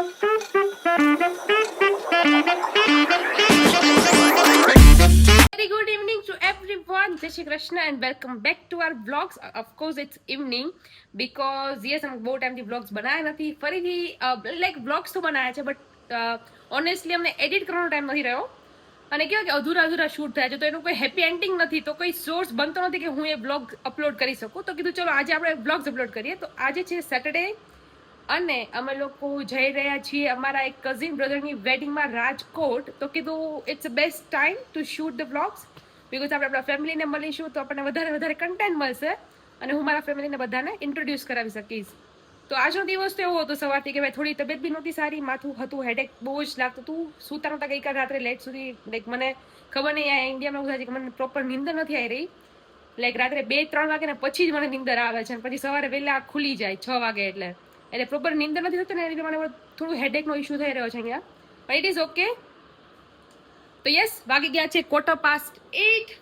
Very good evening to everyone. Jai Shri Krishna and welcome back to our vlogs. Of course, it's evening because yes, हम बहुत time થી vlogs બનાયા નથી. ફરીથી like vlogs તો બનાયા છે, but honestly અમને edit કરવાનો ટાઈમ નથી રહ્યો. અને કેવું કે અધૂરા શૂટ થયા છે, તો એનું કોઈ હેપી એન્ડિંગ નથી, તો કોઈ સોર્સ બનતો નથી કે હું એ બ્લોગ અપલોડ કરી શકું. તો કીધું ચલો આજે આપણે બ્લોગ્સ અપલોડ કરીએ. તો આજે છે સેટરડે અને અમે લોકો જઈ રહ્યા છીએ અમારા એક કઝિન બ્રધરની વેડિંગમાં રાજકોટ. તો કીધું it's a best time to shoot the blogs because આપણે આપણા ફેમિલીને મળીશું તો આપણને વધારે કન્ટેન્ટ મળશે અને હું મારા ફેમિલીને બધાને ઇન્ટ્રોડ્યુસ કરાવી શકીશ. તો આજનો દિવસ તો એવો હતો સવારથી કે ભાઈ થોડી તબિયત બી નહોતી સારી, માથું હતું, હેડેક બહુ જ લાગતું હતું, સૂતા નહોતા ગઈકાલ રાત્રે લેટ સુધી. લાઈક મને ખબર નહીં આ ઇન્ડિયામાં એવું થાય છે કે મને પ્રોપર નીંદર નથી આવી રહી. લાઈક રાત્રે 2-3 વાગે ને પછી જ મને નીંદર આવે છે અને પછી સવારે વહેલા ખુલી જાય 6 વાગે એટલે પ્રોપર નીંદર નથી થતી ને એ રીતે મને થોડું હેડેકનો ઇશ્યુ થઈ રહ્યો છે અહીંયા, બટ ઇટ ઇઝ ઓકે. તો યસ, વાગી ગયા છે 8:15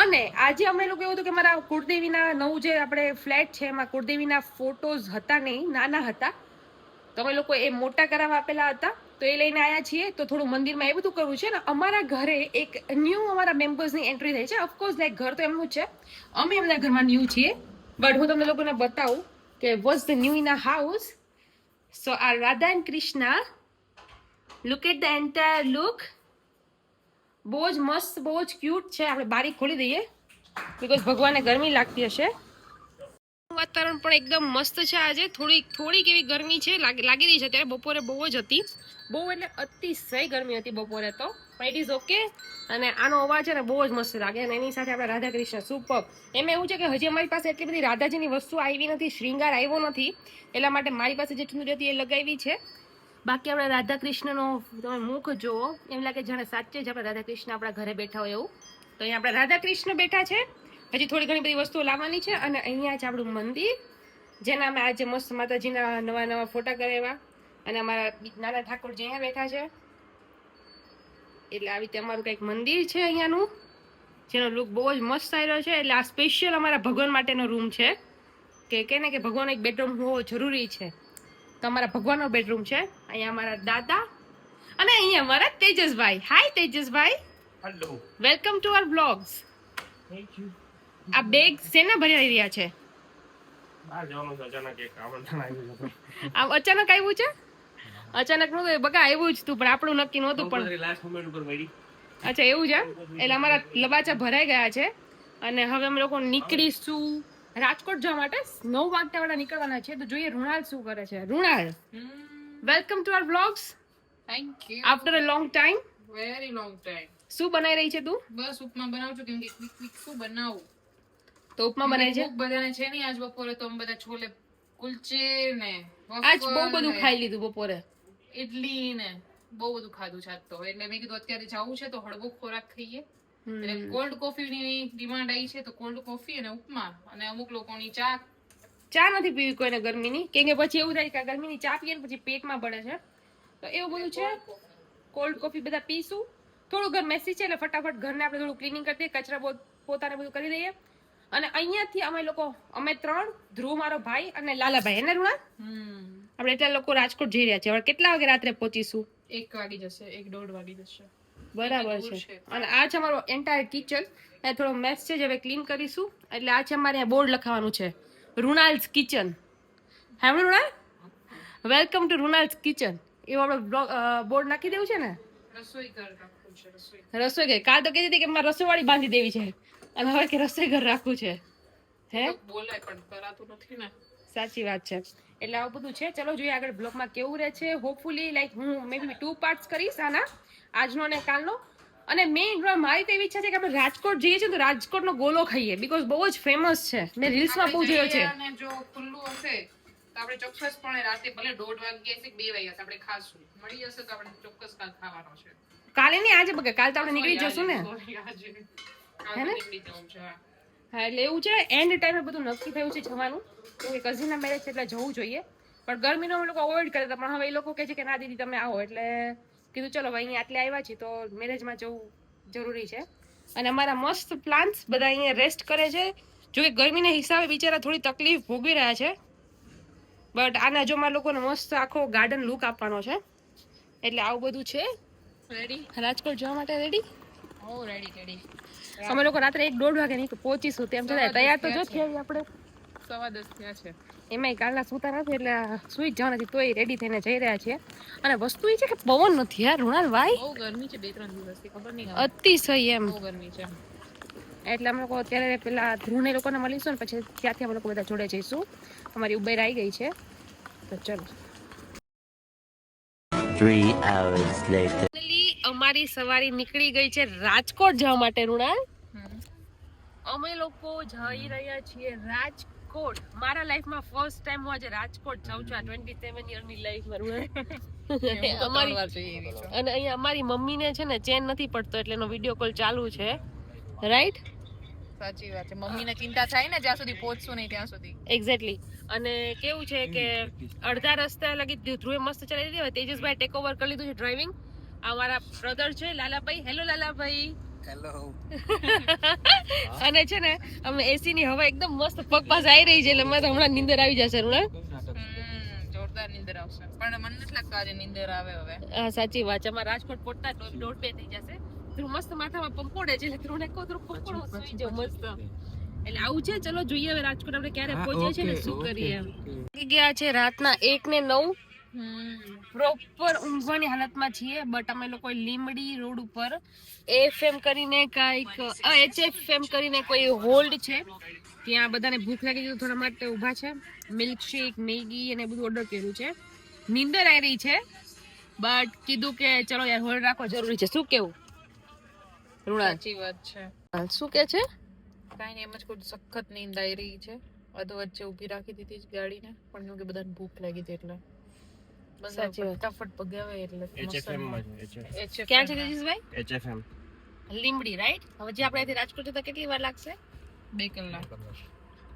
અને આજે અમે લોકો એવું હતું કે મારા કુળદેવીના નવું જે આપણે ફ્લેટ છે એમાં કુળદેવીના ફોટોઝ હતા નહીં, નાના હતા, તો અમે લોકો એ મોટા કરાવવા આપેલા હતા, તો એ લઈને આવ્યા છીએ. તો થોડું મંદિરમાં એ બધું કરવું છે ને. અમારા ઘરે એક ન્યૂ અમારા મેમ્બર્સની એન્ટ્રી થઈ છે. ઓફકોર્સ લાઈક ઘર તો એમનું છે, અમે એમના ઘરમાં ન્યૂ છીએ, બટ હું તમને લોકોને બતાવું કે what's the new in a house. So આ Radha and Krishna, look at the entire look. બહુ જ મસ્ત, બહુ જ ક્યુટ છે. આપણે બારી ખોલી દઈએ બિકોઝ ભગવાનને ગરમી લાગતી હશે. વાતાવરણ પણ એકદમ મસ્ત છે આજે. થોડીક એવી ગરમી છે, લાગી રહી છે અત્યારે. બપોરે બહુ જ હતી, બહુ એટલે અતિશય ગરમી હતી બપોરે તો, પણ ઇટ ઇઝ ઓકે. અને આનો અવાજ છે ને બહુ જ મસ્ત લાગે. અને એની સાથે આપણે રાધા કૃષ્ણ સુપર. એમાં એવું છે કે હજી અમારી પાસે એટલી બધી રાધાજીની વસ્તુ આવી નથી, શ્રૃંગાર આવ્યો નથી, એટલા માટે મારી પાસે જે ચુંદડી હતી એ લગાવી છે. બાકી આપણે રાધા કૃષ્ણનો તમે મુખ જુઓ, એમ લાગે જાણે સાચે જ આપણે રાધા કૃષ્ણ આપણા ઘરે બેઠા હોય એવું. તો અહીંયા આપણે રાધા કૃષ્ણ બેઠા છે. હજી થોડી ઘણી બધી વસ્તુઓ લાવવાની છે. અને અહીંયા છે આપણું મંદિર, જેના અમે આજે મસ્ત માતાજીના નવા ફોટા કરાવ્યા. અને અમારા નાના ઠાકોરજી અહીંયા બેઠા છે. એટલે આવી રીતે અમારું કંઈક મંદિર છે અહીંયાનું, જેનો લુક બહુ જ મસ્ત આવ્યો છે. એટલે આ સ્પેશિયલ અમારા ભગવાન માટેનો રૂમ છે કે ને કે ભગવાન એક બેડરૂમ હોવો જરૂરી છે. તો અમારા ભગવાનનો બેડરૂમ છે. અહીંયા અમારા દાદા અને અહીંયા અમારા તેજસભાઈ. હાય તેજસભાઈ, hello, welcome to our blogs. Thank you. આ બેગ શેના ભરી રહ્યા છે? અચાનક આવ્યું છે? અચાનક નતું બકા, આવ્યું જ તું, પણ આપણું નક્કી નહોતું. પણ અચ્છા એવું છે. એટલે અમારા લબાચા ભરાઈ ગયા છે અને હવે અમે લોકો નીકળીશું રાજકોટ જવા માટે. 9 વાગ્યા વાળા નીકળવાના છે. તો જોઈએ ઋણાલ શું કરે છે. Runal, welcome to our vlogs. Thank you. After a long time. Very long time. શું બનાવી રહી છે તું? બસ ઉપમા બનાવું છું, કેમ કે ક્વિક શું બનાવું. તો ઉપમા બનાવી છે. બધાને છે નહીં આજ બપોરે, તો અમે બધા છોલે કુલચે ને આજ બહુ બધું ખાઈ લીધું બપોરે, ઇડલી ને બહુ બધું ખાધું છે આજ તો. એટલે મેં કીધું અત્યારે જવું છે તો હળવો ખોરાક ખાઈએ. એટલે કોલ્ડ કોફી ની ડિમાન્ડ આવી છે, તો કોલ્ડ કોફી અને ઉપમા. અને અમુક લોકોની ચા નથી પીવી કોઈને ગરમીની, કેમ કે પછી એવું થાય કે ગરમીની ચા પીએ ને પછી પેટમાં બળે છે. તો એવું બધું છે. કોલ્ડ કોફી બધા પીશું. થોડું ઘર મેસી છે એટલે ફટાફટ ઘરને આપણે થોડું ક્લીનિંગ કરી દઈએ, કચરા પોતાને બધું કરી દઈએ. અને અહીંયાથી અમે 3, ધ્રુવ મારો ભાઈ અને લાલાભાઈ, એને ઋણા, આપણે એટલા લોકો રાજકોટ જઈ રહ્યા છે. હવે કેટલા વાગે રાત્રે પહોંચીશું? 1 વાગી જશે, 1-1.5 વાગી જશે. બરાબર છે. અને આ છે અમારો એન્ટાયર કિચન. એ થોડો મેસ છે, હવે ક્લીન કરીશું. એટલે આ છે અમારે બોર્ડ લખાવાનું છે, ઋણાલ્સ કિચન. હે ઋણા, વેલકમ ટુ ઋણાલ્સ કિચન. એવું આપણે બોર્ડ નાખી દેવું છે ને. રસોઈ ઘર રાખવું છે. રસોઈ ઘર. કાલ તો કહેતી હતી કે મારે રસોઈવાળી બાંધી દેવી છે, અને હવે કે રસોઈ ઘર રાખવું છે. હે, બોલાય પણ કરાતું નથી ને. સાચી વાત છે. એટલે આવું બધું છે. ચલો જોઈએ આગળ બ્લોગમાં કેવું રહે છે. હોપફુલી લાઈક હું મે બી 2 પાર્ટ્સ કરીશ આના, આજનો અને કાલનો. અને મેઇન મારી તો એવી ઈચ્છા છે કે આપણે રાજકોટ જઈએ છીએ તો રાજકોટનો ગોલો ખાઈએ, બિકોઝ બહુ જ ફેમસ છે. મેં રીલ્સમાં બહુ જોયો છે. અને જો ખુલ્લું હશે તો આપણે ચોક્કસપણે રાતે ભલે 1:30 વાગ્યા છે, 2 વાગ્યા આપણે ખાશું. મળી જશે તો આપણે ચોક્કસ કાલ ખાવાનો છે. કાલે નહીં, આજે બગા, કાલ તો આપણે નીકળી જશું ને. હે ને? હા, એટલે એવું છે. એન્ડ ટાઈમે બધું નક્કી થયું છે જવાનું, કેમ કે કઝિનના મેરેજ છે એટલે જવું જોઈએ. પણ ગરમીનો અમે લોકો અવોઇડ કરતા હતા, પણ હવે એ લોકો કહે છે કે ના દીદી તમે આવો, એટલે કીધું ચલો અહીંયા આટલે આવ્યા છીએ તો મેરેજમાં જવું જરૂરી છે. અને અમારા મસ્ત પ્લાન્ટ્સ બધા અહીંયા રેસ્ટ કરે છે. જો કે ગરમીના હિસાબે બિચારા થોડી તકલીફ ભોગવી રહ્યા છે, બટ આના જો માં લોકોને મસ્ત આખો ગાર્ડન લુક આપવાનો છે, એટલે આવું બધું છે. રેડી? રાજકોટ જવા માટે રેડી? ઓ રેડી. અમે લોકો રાત્રે 1-1:30 વાગે નીકળ પહોંચીશું. તેમ છતાં તૈયાર તો જો છીએ આપણે. 10:15 થયા છે. એમાંય કાલના સૂતા નથી એટલે સુઈ જ જવા નથી, તોય રેડી થઈને જઈ રહ્યા છીએ. અને વસ્તુ એ છે કે પવન નથી યાર ઋણાલભાઈ, બહુ ગરમી છે 2-3 દિવસથી, ખબર નહીં અતિશય એમ. બહુ ગરમી છે. એટલે અમે લોકો અત્યારે પેલા ધ્રુવને લોકોને મળીશું ને પછી ત્યાંથી અમે લોકો બધા જોડે જઈશું. અમારી ઉબેર આવી ગઈ છે, તો ચલો. 3 hours later. અમારી સવારી નીકળી ગઈ છે રાજકોટ જવા માટે. ઋણાલ, અમે લોકો જઈ રહ્યા છીએ રાજકોટ. મારા લાઈફમાં ફર્સ્ટ ટાઈમ હું આજે રાજકોટ જાઉં છું, આ 27 યરની લાઈફમાં. અમારી અને અહીંયા અમારી મમ્મીને છે ને ચેન નથી પડતો, એટલે એનો વિડીયો કોલ ચાલુ છે. રાઈટ? સાચી વાત છે. મમ્મીને ચિંતા થાય ને જ્યાં સુધી પહોંચશું નહીં ત્યાં સુધી. એક્ઝેક્ટલી. અને કેવું છે કે અડધા રસ્તા લગી ધ્રુવે મસ્ત ચલાવી દીધી. હવે તેજસભાઈ ટેક ઓવર કરી લીધું છે ડ્રાઇવિંગ. આ મારા બ્રધર છે લાલાભાઈ. હેલો લાલાભાઈ. હેલો. અને છે ને અમે એસી ની હવા એકદમ મસ્ત પગ પાસ આવી રહી છે, એટલે મને હમણાં નીંદર આવી જશે. જોરદાર નીંદર આવશે, પણ મને નથી લાગતું આજે નીંદર આવે હવે. હા સાચી વાત છે. અમારા રાજકોટ પહોંચતા 1:30 થઈ જશે. ધ્રુવ મસ્ત માથામાં પંપોડે છે, એટલે ધ્રુવને કહું ધ્રુવ પંપોડો સુઈ જાવ મસ્ત. એટલે આવું છે. ચલો જોઈએ હવે રાજકોટ આપણે ક્યારે પહોંચીએ છીએ ને શું કરીએ. ગયા છે રાતના 1:09. પ્રોપર ઊંઘવાની હાલતમાં છીએ, બટ અમે લોકો લીમડી રોડ ઉપર એફએમ કરીને કાંઈક એચએફએમ કરીને કોઈ હોલ્ડ છે, ત્યાં બધાને ભૂખ લાગી ગઈ થોડા માટે ઊભા છે. મિલ્કશેક, મેગી અને બધું ઓર્ડર કર્યું છે. નીંદર આવી રહી છે, બટ કીધું કે ચલો યાર હોલ્ડ રાખવો જરૂરી છે. શું કેવું સાચી વાત છે. શું કે છે? કાંઈ નહીં, એમ જ કોઈ સખત નીંદ આવી રહી છે. અધ વચ્ચે ઊભી રાખી દીધી ગાડીને, પણ કેમ કે બધાને ભૂખ લાગી હતી એટલે સાચી વાત. ફટાફટ ભગાવે એટલે ક્યાં છે તેજસભાઈ? HFM Limdi, right? હવે જે આપણે અહીંથી રાજકોટ જતા કેટલી વાર લાગશે? 2 કલાક.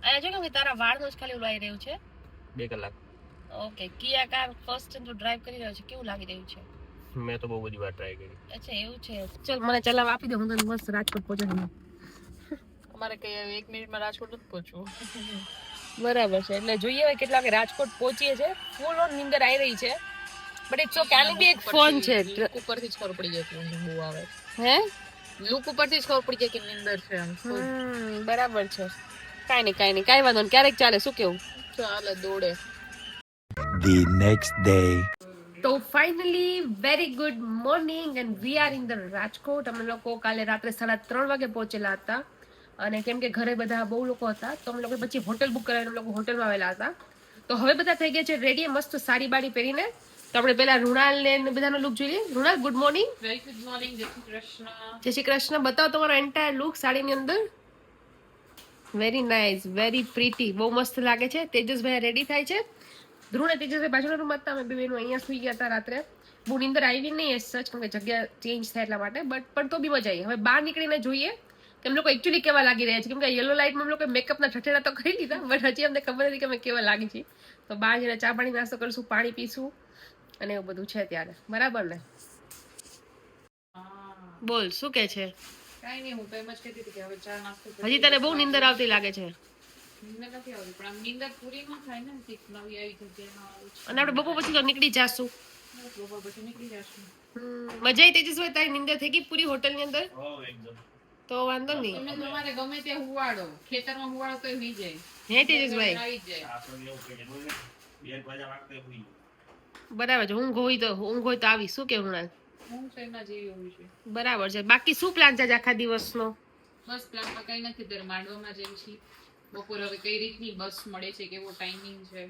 અહીંયા જો કે તારા વાળનું જ ખાલી ઓલું આવી રહ્યું છે. 2 કલાક. ઓકે. કિયા કાર ફર્સ્ટ ટાઈમ તો ડ્રાઈવ કરી રહ્યો છે, કેવું લાગી રહ્યું છે? મેં તો બહુ બધી વાર ટ્રાય કરી. અચ્છા એવું છે. ચલ મને ચલાવવા આપી દે, હું તને મસ્ત રાજકોટ પહોંચાડી. અમારે કઈ 1 મિનિટમાં રાજકોટ જ પહોંચવું. બરાબર છે. એટલે જોઈએ હવે કેટલા વાગે રાજકોટ પહોંચીએ છે. ફૂલ ઓન નીંદર આવી રહી છે, બટ ઇટ્સ ઓકે. આનું બી એક ફોન છે. લુક ઉપરથી જ ખબર પડી જાય કે ઊંઘ બહુ આવે. હે? લુક ઉપરથી જ ખબર પડી જાય કે નીંદર છે એમ. બરાબર છે. કાંઈ નહીં કાંઈ વાંધો નહીં, ક્યારેક ચાલે. શું કેવું? ચાલે દોડે. The next day. તો finally very good morning and we are in the Rajkot. અમે લોકો કાલે રાત્રે 3:30 વાગે પહોંચેલા હતા, અને કેમ કે ઘરે બધા બહુ લોકો હતા તો અમે લોકો પછી હોટેલ બુક કરાવીને અમે લોકો હોટલમાં આવેલા હતા. તો હવે બધા થઈ ગયા છે રેડી, મસ્ત સાડી બાડી પહેરીને. તો આપણે પેલા ઋણાલ ને બધાનો લુક જોઈએ. Runal, good morning. Very good morning. જય શ્રી કૃષ્ણ. જય શ્રી કૃષ્ણ. બતાવો તમારો એન્ટાયર લુક સાડીની અંદર. વેરી નાઇસ, વેરી પ્રીટી, બહુ મસ્ત લાગે છે. તેજસભાઈ રેડી થાય છે. ધ્રુવને તેજસભાઈ બાજુના રૂમમાં હતા, અમે બે બહેનો અહીંયા સુઈ ગયા હતા રાત્રે. બહુ નીંદર આવી નહીં સચ, કેમ કે જગ્યા ચેન્જ થાય એટલા માટે, બટ પણ તો બી મજા આવી. હવે બહાર નીકળીને જોઈએ કે એમ લોકો એકચ્યુઅલી કેવા લાગી રહ્યા છે, કેમ કે યલો લાઇટમાં અમે લોકો મેકઅપના ઠઠેડા તો કરી દીધા, બટ હજી અમને ખબર નથી કે અમે કેવા લાગી છીએ. તો બહાર જઈને ચા પાણી નાસ્તો કરીશું, પાણી પીશું અને એવું બધું છે ત્યારે. બરાબર ને? બોલ શું કે છે? કાઈ નહીં, હું તો એમ જ કહેતી હતી કે હવે ચા નાસ્તો હજી તને બહુ નીંદર આવતી લાગે છે. નીંદર નથી આવતી, પણ આમ નીંદર પૂરી ન થાય ને, એક નવી આવી જગ્યામાં આવું છે. અને આપણે બપોર પછી તો નીકળી જાશું. બપોર પછી નીકળી જશું. મજા આવી તેજસભાઈ? તારી નીંદર થઈ ગઈ પૂરી હોટલની અંદર? તો વાંધો નહીં, તમે તમારે ગમે ત્યાં હુવાડો, ખેતરમાં હુવાડો તો હુઈ જાય. હે તેજસભાઈ? આવી જાય. બરાબર છે. ઊંઘ હોય તો આવી. શું કેવું ના? હું તો એના જેવી હોવી છે. બરાબર છે. બાકી શું પ્લાન છે આખા દિવસનો? બસ પ્લાનમાં કઈ નથી, દર માંડવામાં જેમ છે. બપોર હવે કઈ રીતની બસ મળે છે, કેવો ટાઈમિંગ છે,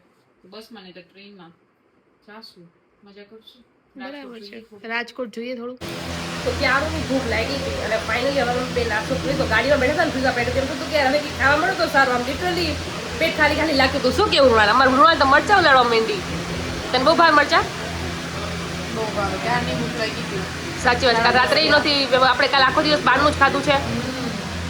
બસમાં નહીં તો ટ્રેનમાં જાશું, મજા કરશું. બરાબર છે. રાજકોટ જોઈએ થોડું. તો ક્યારની ભૂખ લાગી ગઈ અને ફાઇનલી હવે અમે બે નાસ્તો કર્યો. તો ગાડીમાં બેઠા હતા ને પીઝા પેટ, કેમ તો કે હવે ખાવા મળે તો સારું. આમ લિટરલી પેટ ખાલી ખાલી લાગતું હતું. શું કેવું મારા? અમારું ભણવા તો મરચા ઉલાડવા માંડી. તને બહુ ભાવે મરચા? બહુ ભાવે. ક્યારની ભૂખ લાગી ગઈ. સાચી વાત. કાલ રાત્રે નથી, આપણે કાલ આખો દિવસ બહારનું જ ખાધું છે.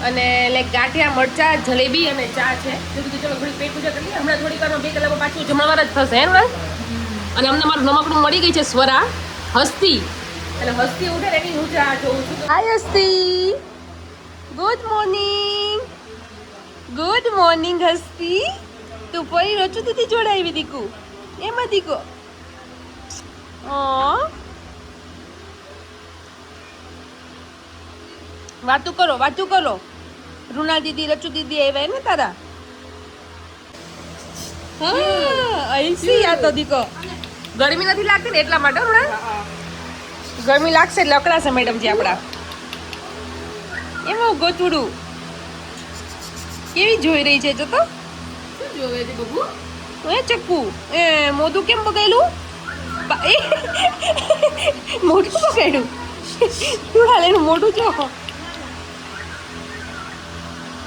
અને લાઈક ગાંઠિયા, મરચા, જલેબી અને ચા છે. ચલો થોડી પેટ પૂજા કરીએ. હમણાં થોડી વારમાં 2 કલાકમાં પાછું જમણવાર જ થશે હે ને? અને અમને મારું નમકડું મળી ગઈ છે સ્વરા હસ્તી. એટલે હસ્તી ઉઠે ને એની હું ચા જોઉં છું. Hi Hasti, good morning. Good morning Hasti. તું પરી રચુતીથી જોડાવી દીકુ. એમાં દીકો વાતું કરો રૂના દીદી રચુ દીદી આવ્યા ને તારા આઈસી આ તો દીકો ગરમી નથી લાગતી ને એટલા માટે રૂના ગરમી લાગશે એટલે અકળાશે મેડમ જી આપડા એમાં ગોચુડું કેવી જોઈ રહી છે જો તો શું જોવે છે બબુ? એ ચક્કુ એ મોઢું કેમ બગાડ્યું મોઢું બગાડ્યું રૂડા એનું મોઢું જો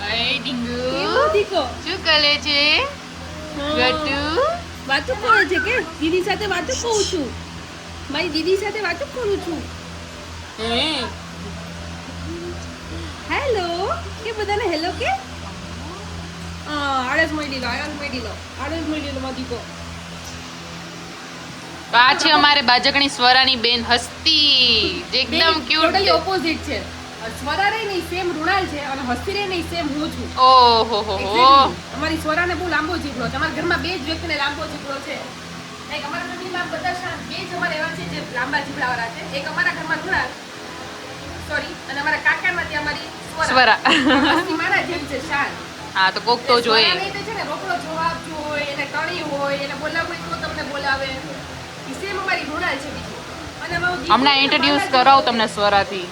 અય ડીંગુ એમાં દીકો શું કરે છે ગટુ? વાતું કરે છે કે દીદી સાથે વાતું કરું છું મારી દીદી સાથે વાતું કરું છું હેલો કે બધાને હેલો કે આળસ મળી લો દીકો તો આ છે અમારે બાજકણી સ્વરાની બેન હસ્તી જે એકદમ ક્યુટ ટોટલી ઓપોઝિટ છે સ્વરા રે નહીં સેમ રૂણાલ છે અને હસ્તી રે નહીં સેમ હું છું ઓહો હો હો અમારી સ્વરાને બહુ લાંબો જીભડો છે અમારા ઘરમાં બે જ વ્યક્તિને લાંબો જીભડો છે લાઈક અમારા ફેમિલીમાં બધા શાંત બે જ અમારા એવા છે જે લાંબા જીભડાવાળા છે એક અમારા ઘરમાં રૂણાલ સોરી અને અમારા કાકામાં ત્યાં અમારી સ્વરા હસ્તી મારા જેમ છે શાંત હા તો કોક તો જોઈએ સ્વરાને તો છે ને રોકડો જવાબ જો હોય એને ટણી હોય એને બોલાવવું હોય તો તમને બોલાવે ઈ સેમ અમારી રૂણાલ છે બીજું અને અમારો દીકો હમણાં ઇન્ટ્રોડ્યુસ કરાવ તમને સ્વરાથી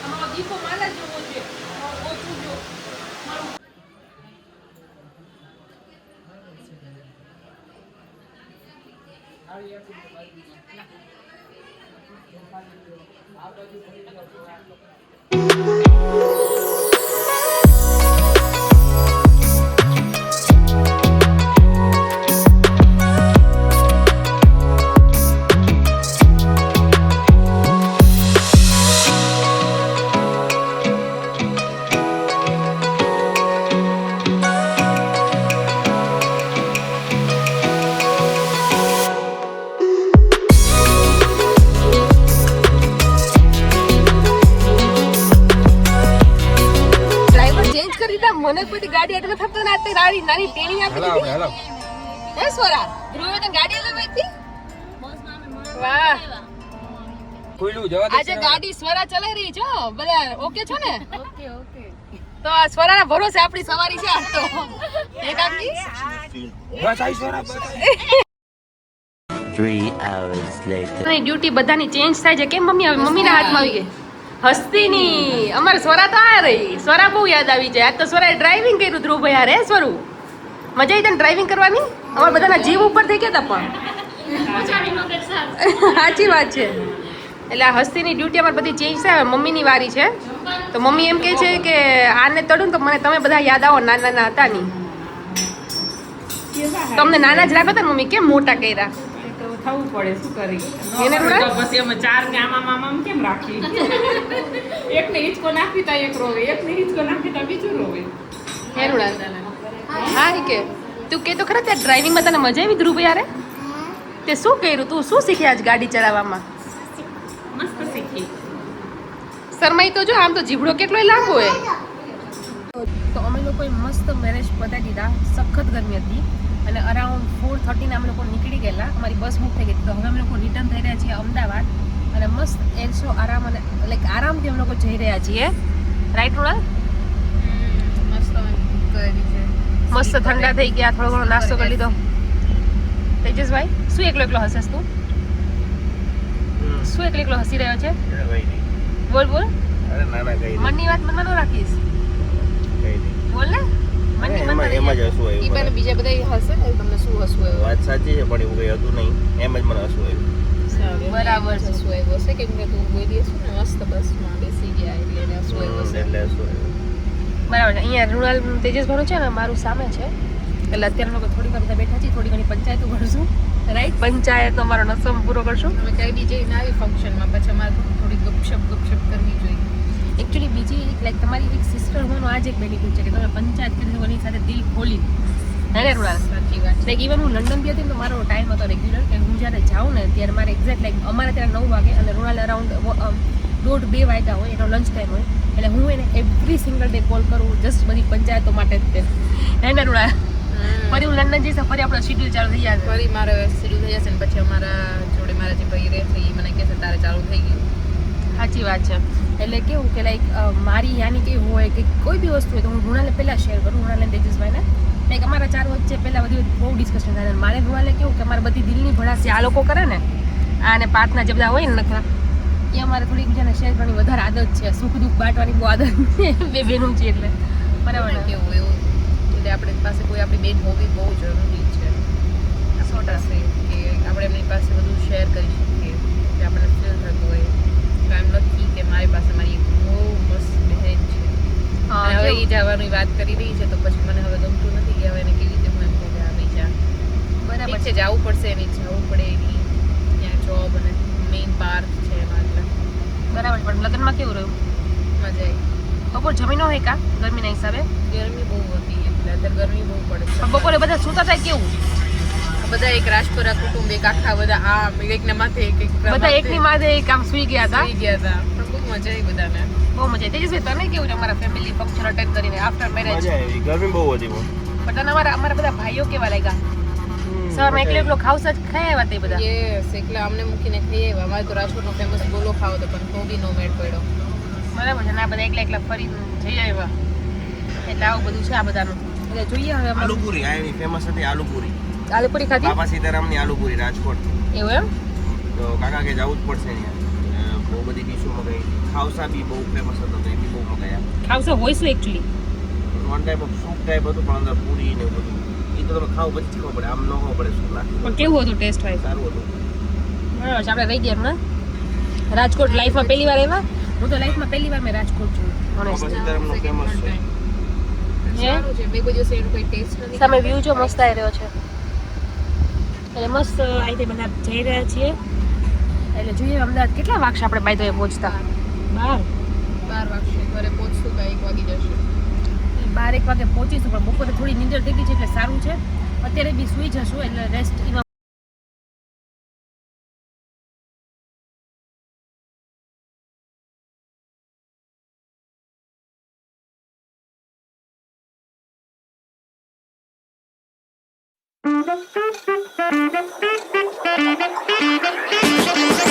અમારો દીકો માલા જેવો છે ઓછું જો મને કોઈ ગાડી એટલે થતો ના તે રાડી નાની ટેણી આપી દીધી હે સોરા ધ્રુવે તને ગાડી લઈ આપી વાહ કોઈલું જવા દે આજે ગાડી સ્વરા ચલાઈ રહી છો બધા ઓકે છો ને ઓકે તો આ સ્વરાના ભરોસે આપણી સવારી છે આજ તો એક આપી બસ આઈ સોરા બસ 3 hours later. ડ્યુટી બધાની ચેન્જ થાય છે કેમ મમ્મી હવે મમ્મીના હાથમાં આવી ગઈ હસ્તીની અમારે સ્વરા તો આ રહી સ્વરા બહુ યાદ આવી જાય આજ તો સ્વરાએ ડ્રાઇવિંગ કર્યું ધ્રુવ ભાઈ હારે સ્વરું મજા આવી તને ડ્રાઇવિંગ કરવાની અમારા બધાના જીવ ઉપર થઈ ગયા હતા પણ સાચી વાત છે એટલે આ હસ્તીની ડ્યુટી અમારી બધી ચેન્જ થાય હવે મમ્મીની વારી છે તો મમ્મી એમ કહે છે કે આને તળું તો મને તમે બધા યાદ આવો નાના નાના હતા ની તમને નાના જ રાખો હતા ને મમ્મી કેમ મોટા કર્યા થવું પડે શું કરી એને રૂડા? પછી અમે ચાર ને આમાં કેમ રાખી એકને હિંચકો નાખી તા એક રોવે એકને હિંચકો નાખી તા બીજું રોવે હા કે તું કે તો ખરા ત્યાં ડ્રાઇવિંગમાં તને મજા આવી ધ્રુવ યારે તે શું કર્યું તું શું શીખી આજ ગાડી ચલાવવામાં મસ્ત શીખી શરમાઈ તો જો આમ તો જીભડો કેટલો લાંબો હોય તો અમે લોકોએ મસ્ત મેરેજ પતાવી દીધા સખત ગરમી હતી અને અરાઉન્ડ 4:30 અમે લોકો નીકળી ગયેલા અમારી બસ બુક થઈ ગઈ તો હવે અમે લોકો રિટર્ન થઈ રહ્યા છીએ અમદાવાદ અને મસ્ત એરશો આરામ અને લાઈક આરામથી અમે લોકો જઈ રહ્યા છીએ રાઈટ રૂડા મસ્ત ઠંડા થઈ ગયા થોડો ઘણો નાસ્તો કરી લીધો તેજસભાઈ શું એકલો એકલો હસેસ તું શું એકલો એકલો હસી રહ્યો છે બોલ બોલ અરે નાના કઈ મનની વાત મનમાં ન રાખીશ કઈ બોલ ને મનની મન એમાં જ હસવું ઈ આવ્યું પણ બીજા બધા હશે ને તમને શું હસવું આવ્યું વાત સાચી છે પણ એવું કઈ હતું નહીં એમ જ મને હસવું આવ્યું બરાબર છે. હસવું આવ્યું હશે કેમ કે તું કોઈ દિવસ ને મસ્ત બસમાં બેસી ગયા એટલે એને હસવું આવ્યું હશે એટલે હસવું આવ્યું બરાબર છે અહીંયા રૂરલ તેજસભાઈ છે ને મારું સામે છે એટલે અત્યારે લોકો થોડી વાર બધા બેઠા છીએ થોડી ઘણી પંચાયતો કરશું રાઈટ પંચાયત અમારો નસો પૂરો કરશું અમે કઈ બી જઈને આવી ફંક્શનમાં પછી અમારે થોડી ગપશપ કરવી જોઈએ એકચ્યુઅલી બીજી લાઈક તમારી એક સિસ્ટર હોવાનો આ જ એક બેનિફિટ છે કે તમે પંચાયત કરી એની સાથે દિલ ખોલી હે ને રૂરલ સાચી વાત લાઈક ઇવન હું લંડન બી હતી ને તો મારો ટાઈમ હતો રેગ્યુલર કે હું જ્યારે જાઉં ને ત્યારે મારે એક્ઝેક્ટ લાઈક અમારે ત્યારે 9 વાગે અને રૂરલ અરાઉન્ડ 1:30-2 વાગ્યા હોય એનો લંચ ટાઈમ હોય એટલે હું એને એવરી સિંગલ ડે કોલ કરું જસ્ટ બધી પંચાયતો માટે જ તે હે ને રૂરલ ફરી હું લંડન જઈશ તો ફરી આપણો શેડ્યુલ ચાલુ થઈ જશે. ફરી મારે શરૂ થઈ જશે ને પછી અમારા જોડે મારા જે ભાઈ રહે છે એ મને કહેશે તારે ચાલુ થઈ ગયું. સાચી વાત છે. એટલે કેવું કે લાઈક મારી યાની કેવું હોય કે કોઈ બી વસ્તુ હોય તો હું ઋણાને પહેલાં શેર કરું, ઋણાને તેજસભાઈને. લાઈક અમારા ચાર વચ્ચે પહેલાં બધી બહુ ડિસ્કશન થાય. અને મારે ઋણાને કેવું કે અમારે બધી દિલની ભડાસી આ લોકો કરે ને, અને પાર્ટના જે બધા હોય ને નખરા, એ અમારે થોડી એકબીજાને શેર કરવાની વધારે આદત છે. સુખ દુઃખ બાંટવાની બહુ આદત છે બે બહેનું છે એટલે. બરાબર ને? કેવું એવું એટલે આપણી પાસે કોઈ આપણી બેન હોવી બહુ જરૂરી છે. 100% કે આપણે એમની પાસે બધું શેર કરી શકીએ કે આપણને ફીલ થતું હોય કે આઈ એમ લકી કે મારી પાસે મારી એક બહુ મસ્ત બહેન છે. અને હવે એ જવાની વાત કરી રહી છે તો પછી મને હવે ગમતું નથી કે હવે એને કેવી રીતે હું એમ કહું કે આવી જા. બરાબર ઠીક છે, જવું પડશે એની જવું પડે એની ત્યાં જોબ અને મેઇન પાર્ક છે એમાં એટલે બરાબર. પણ લગ્નમાં કેવું રહ્યું? મજા આવી. બપોર જમીનો હોય કા ગરમીના હિસાબે? ગરમી બહુ હતી એટલે અત્યારે ગરમી બહુ પડે છે. પણ બપોરે બધા સૂતા થાય કેવું? બધા એક રાજપુરા કુટુંબ એક આખા બધા આમ એકના માથે એક બધા એકની માથે એક આમ સુઈ ગયા હતા. સુઈ ગયા હતા પણ બહુ મજા આવી બધાને. બહુ મજા આવી. તેજસભાઈ તને કેવું છે અમારા ફેમિલી ફંક્શન અટેન્ડ કરીને આફ્ટર મેરેજ? મજા આવી, ગરમી બહુ હતી પણ. પણ તને અમારા બધા ભાઈઓ કેવા લાગ્યા? સવારમાં એકલો એકલો ખાવસ જ ખાઈ આવ્યા તે બધા? યસ એકલા અમને મૂકીને ખાઈ આવ્યા. અમારે તો રાજકોટનો ફેમસ ગોલો ખાવો તો પણ તો બી નો મેળ પડ્યો. બરાબર છે. ના બધા એકલા એકલા ફરી જઈ આવ્યા એટલે આવું બધું છે આ બધાનું. એટલે જોઈએ હવે અમારું. આલુપુરી આ એની ફેમસ હતી, આલુપુરી. આલુપુરી ખાધી? બાપા સીતારામની આલુપુરી રાજકોટ. એવું એમ? તો કાકા કે જવું જ પડશે અહીંયા. બહુ બધી ડીશો મગાવી. ખાવસા બી બહુ ફેમસ હતો તો એ બી બહુ મગાયા. ખાવસો હોય શું actually? One type of soup type હતું પણ અંદર પૂરી ને એવું બધું. એ તો તમે ખાવ પછી ખબર પડે, આમ ન ખબર પડે શું નાખ્યું. પણ કેવું હતું ટેસ્ટ વાઇઝ? સારું હતું. બરાબર છે. આપણે રહી ગયા ને રાજકોટ લાઈફમાં પહેલી વાર આવ્યા. હું તો લાઈફમાં પહેલી વાર મેં રાજકોટ છું બાપા honestly. સીતારામનો ફેમસ છે. સારું છે. બે કોઈ દિવસ એનું કોઈ ટેસ્ટ નથી. સામે વ્યૂ જો મસ્ત આવી રહ્યો છે એટલે મસ્ત અહીંથી બધા જઈ રહ્યા છીએ. એટલે જોઈએ અમદાવાદ કેટલા વાગશે આપણે બાય ધ વે પહોંચતા? 12 વાગશે ઘરે પહોંચશું તો 1 વાગી જશે. 12-1 વાગે પહોંચીશું. પણ બપોરે થોડી નીંદર થઈ ગઈ છે એટલે સારું છે. અત્યારે બી સૂઈ જશું એટલે રેસ્ટ